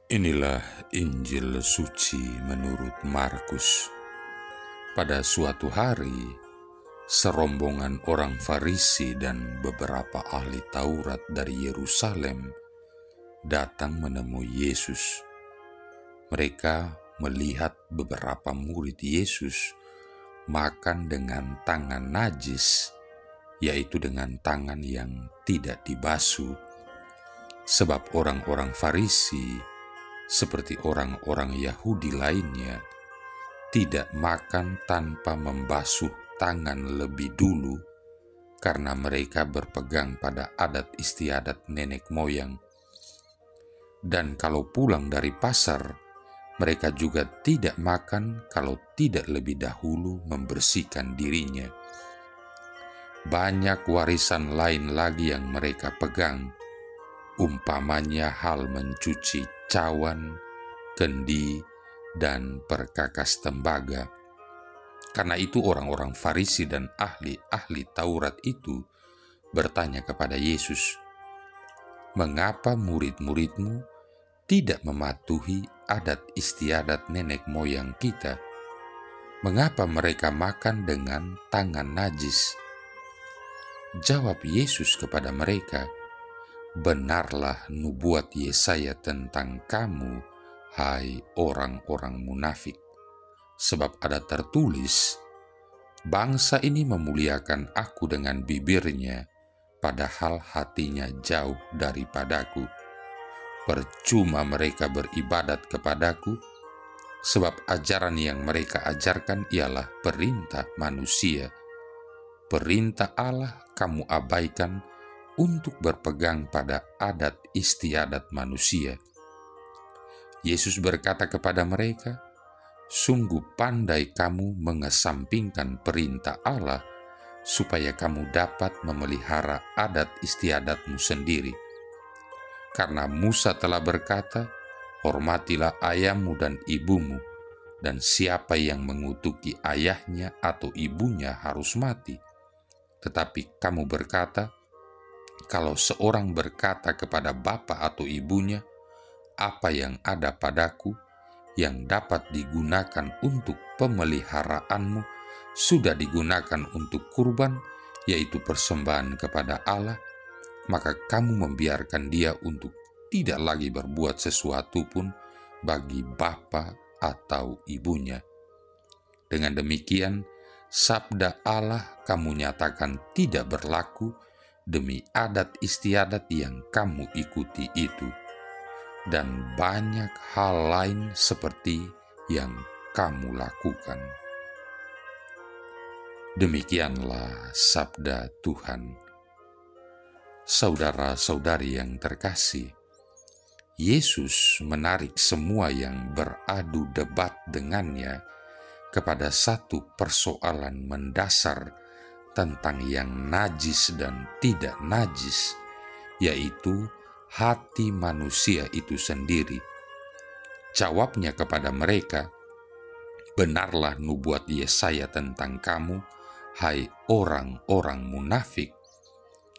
Inilah Injil suci menurut Markus. Pada suatu hari, serombongan orang Farisi dan beberapa ahli Taurat dari Yerusalem datang menemui Yesus. Mereka melihat beberapa murid Yesus makan dengan tangan najis, yaitu dengan tangan yang tidak dibasuh. Sebab orang-orang Farisi seperti orang-orang Yahudi lainnya, tidak makan tanpa membasuh tangan lebih dulu karena mereka berpegang pada adat istiadat nenek moyang. Dan kalau pulang dari pasar, mereka juga tidak makan kalau tidak lebih dahulu membersihkan dirinya. Banyak warisan lain lagi yang mereka pegang, umpamanya hal mencuci cawan, kendi, dan perkakas tembaga. Karena itu orang-orang Farisi dan ahli-ahli Taurat itu bertanya kepada Yesus, "Mengapa murid-muridmu tidak mematuhi adat istiadat nenek moyang kita? Mengapa mereka makan dengan tangan najis?" Jawab Yesus kepada mereka, "Benarlah nubuat Yesaya tentang kamu, hai orang-orang munafik. Sebab ada tertulis, bangsa ini memuliakan aku dengan bibirnya, padahal hatinya jauh daripadaku. Percuma mereka beribadat kepadaku, sebab ajaran yang mereka ajarkan ialah perintah manusia. Perintah Allah kamu abaikan untuk berpegang pada adat istiadat manusia." Yesus berkata kepada mereka, "Sungguh pandai kamu mengesampingkan perintah Allah supaya kamu dapat memelihara adat istiadatmu sendiri. Karena Musa telah berkata, hormatilah ayahmu dan ibumu, dan siapa yang mengutuki ayahnya atau ibunya harus mati. Tetapi kamu berkata, kalau seorang berkata kepada bapa atau ibunya, apa yang ada padaku yang dapat digunakan untuk pemeliharaanmu sudah digunakan untuk kurban, yaitu persembahan kepada Allah, maka kamu membiarkan dia untuk tidak lagi berbuat sesuatu pun bagi bapa atau ibunya. Dengan demikian, sabda Allah kamu nyatakan tidak berlaku demi adat istiadat yang kamu ikuti itu, dan banyak hal lain seperti yang kamu lakukan." Demikianlah sabda Tuhan. Saudara-saudari yang terkasih, Yesus menarik semua yang beradu debat dengannya kepada satu persoalan mendasar tentang yang najis dan tidak najis, yaitu hati manusia itu sendiri. Jawabnya kepada mereka, "Benarlah nubuat Yesaya tentang kamu, hai orang-orang munafik.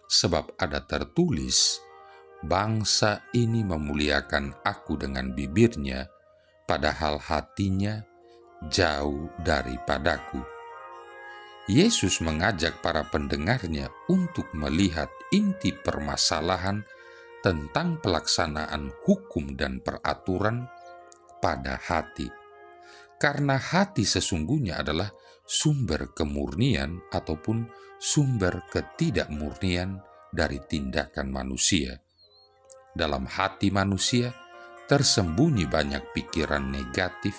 Sebab ada tertulis, bangsa ini memuliakan aku dengan bibirnya, padahal hatinya jauh daripadaku." Yesus mengajak para pendengarnya untuk melihat inti permasalahan tentang pelaksanaan hukum dan peraturan pada hati. Karena hati sesungguhnya adalah sumber kemurnian ataupun sumber ketidakmurnian dari tindakan manusia. Dalam hati manusia tersembunyi banyak pikiran negatif,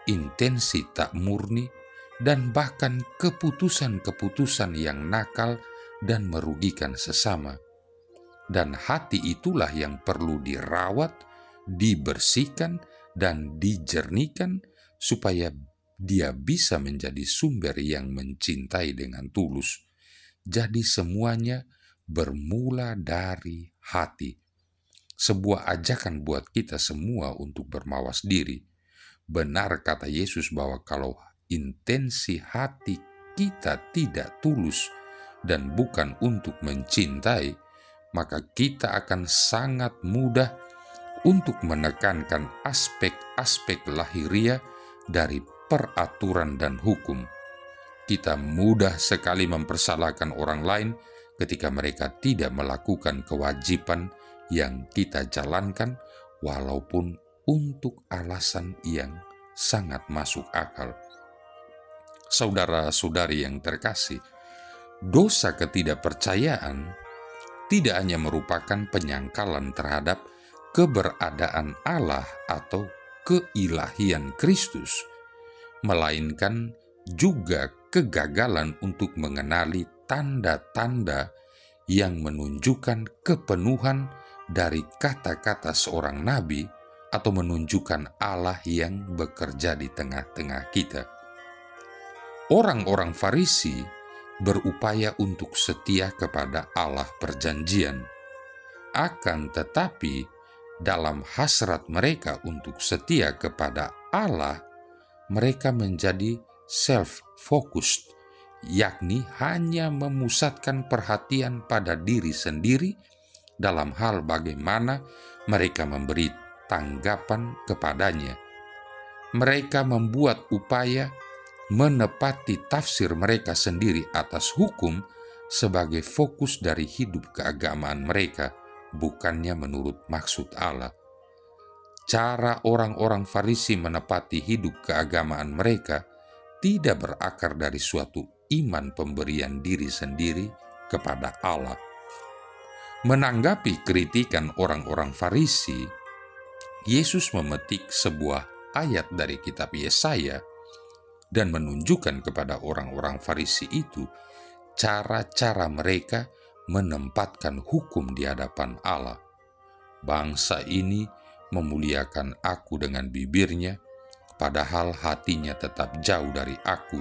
intensi tak murni, dan bahkan keputusan-keputusan yang nakal dan merugikan sesama. Dan hati itulah yang perlu dirawat, dibersihkan, dan dijernihkan supaya dia bisa menjadi sumber yang mencintai dengan tulus. Jadi semuanya bermula dari hati. Sebuah ajakan buat kita semua untuk bermawas diri. Benar kata Yesus bahwa kalau intensi hati kita tidak tulus dan bukan untuk mencintai, maka kita akan sangat mudah untuk menekankan aspek-aspek lahiriah dari peraturan dan hukum. Kita mudah sekali mempersalahkan orang lain ketika mereka tidak melakukan kewajiban yang kita jalankan, walaupun untuk alasan yang sangat masuk akal. Saudara-saudari yang terkasih, dosa ketidakpercayaan tidak hanya merupakan penyangkalan terhadap keberadaan Allah atau keilahian Kristus, melainkan juga kegagalan untuk mengenali tanda-tanda yang menunjukkan kepenuhan dari kata-kata seorang nabi atau menunjukkan Allah yang bekerja di tengah-tengah kita. Orang-orang Farisi berupaya untuk setia kepada Allah perjanjian. Akan tetapi, dalam hasrat mereka untuk setia kepada Allah, mereka menjadi self-focused, yakni hanya memusatkan perhatian pada diri sendiri dalam hal bagaimana mereka memberi tanggapan kepadanya. Mereka membuat upaya menepati tafsir mereka sendiri atas hukum sebagai fokus dari hidup keagamaan mereka, bukannya menurut maksud Allah. Cara orang-orang Farisi menepati hidup keagamaan mereka tidak berakar dari suatu iman pemberian diri sendiri kepada Allah. Menanggapi kritikan orang-orang Farisi, Yesus memetik sebuah ayat dari kitab Yesaya dan menunjukkan kepada orang-orang Farisi itu cara-cara mereka menempatkan hukum di hadapan Allah. Bangsa ini memuliakan aku dengan bibirnya, padahal hatinya tetap jauh dari aku.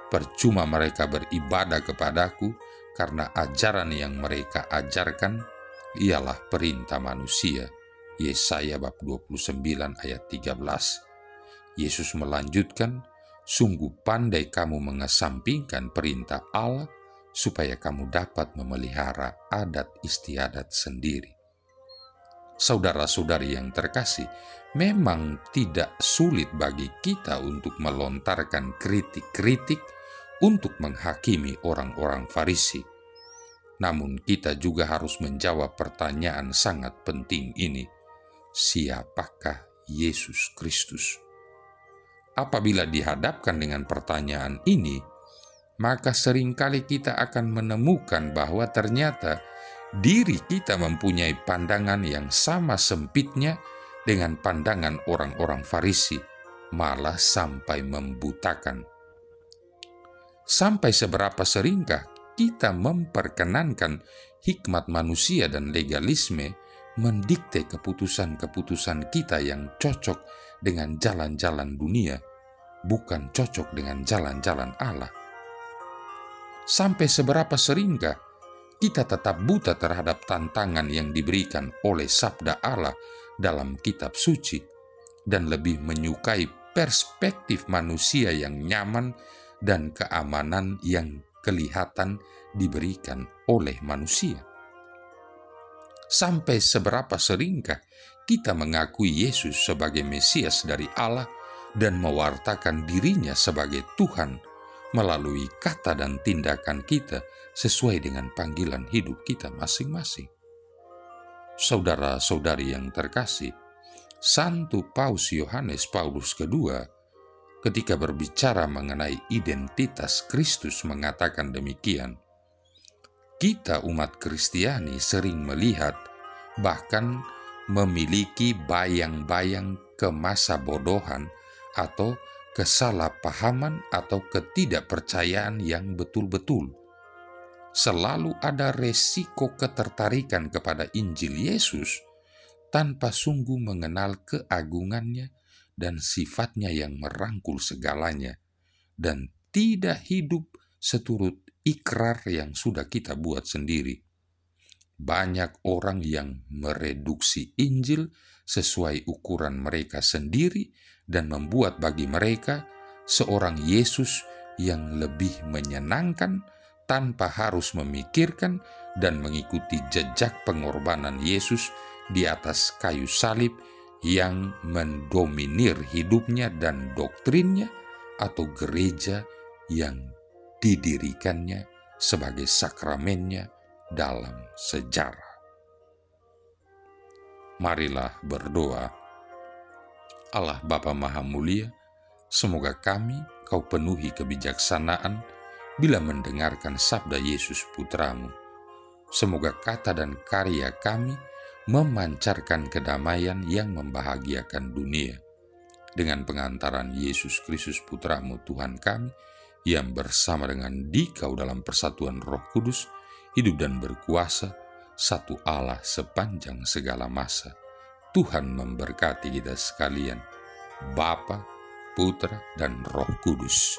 Percuma mereka beribadah kepadaku, karena ajaran yang mereka ajarkan ialah perintah manusia. Yesaya bab 29 ayat 13. Yesus melanjutkan, sungguh pandai kamu mengesampingkan perintah Allah, supaya kamu dapat memelihara adat istiadat sendiri. Saudara-saudari yang terkasih, memang tidak sulit bagi kita untuk melontarkan kritik-kritik untuk menghakimi orang-orang Farisi. Namun kita juga harus menjawab pertanyaan sangat penting ini. Siapakah Yesus Kristus? Apabila dihadapkan dengan pertanyaan ini, maka seringkali kita akan menemukan bahwa ternyata diri kita mempunyai pandangan yang sama sempitnya dengan pandangan orang-orang Farisi, malah sampai membutakan. Sampai seberapa seringkah kita memperkenankan hikmat manusia dan legalisme mendikte keputusan-keputusan kita yang cocok dengan jalan-jalan dunia, bukan cocok dengan jalan-jalan Allah. Sampai seberapa seringkah kita tetap buta terhadap tantangan yang diberikan oleh sabda Allah dalam kitab suci dan lebih menyukai perspektif manusia yang nyaman dan keamanan yang kelihatan diberikan oleh manusia. Sampai seberapa seringkah kita mengakui Yesus sebagai Mesias dari Allah dan mewartakan dirinya sebagai Tuhan melalui kata dan tindakan kita sesuai dengan panggilan hidup kita masing-masing. Saudara-saudari yang terkasih, Santo Paus Yohanes Paulus II ketika berbicara mengenai identitas Kristus mengatakan demikian, kita umat Kristiani sering melihat, bahkan memiliki bayang-bayang kemasabodohan atau kesalahpahaman atau ketidakpercayaan yang betul-betul. Selalu ada resiko ketertarikan kepada Injil Yesus tanpa sungguh mengenal keagungannya dan sifatnya yang merangkul segalanya, dan tidak hidup seturut ikrar yang sudah kita buat sendiri. Banyak orang yang mereduksi Injil sesuai ukuran mereka sendiri dan membuat bagi mereka seorang Yesus yang lebih menyenangkan tanpa harus memikirkan dan mengikuti jejak pengorbanan Yesus di atas kayu salib yang mendominir hidupnya dan doktrinnya, atau gereja yang didirikannya sebagai sakramennya dalam sejarah. Marilah berdoa. Allah Bapa Maha Mulia, semoga kami Kau penuhi kebijaksanaan bila mendengarkan sabda Yesus Putramu. Semoga kata dan karya kami memancarkan kedamaian yang membahagiakan dunia. Dengan pengantaran Yesus Kristus Putramu Tuhan kami, yang bersama dengan Dikau dalam persatuan Roh Kudus, hidup dan berkuasa, satu Allah sepanjang segala masa. Tuhan memberkati kita sekalian, Bapa, Putra, dan Roh Kudus.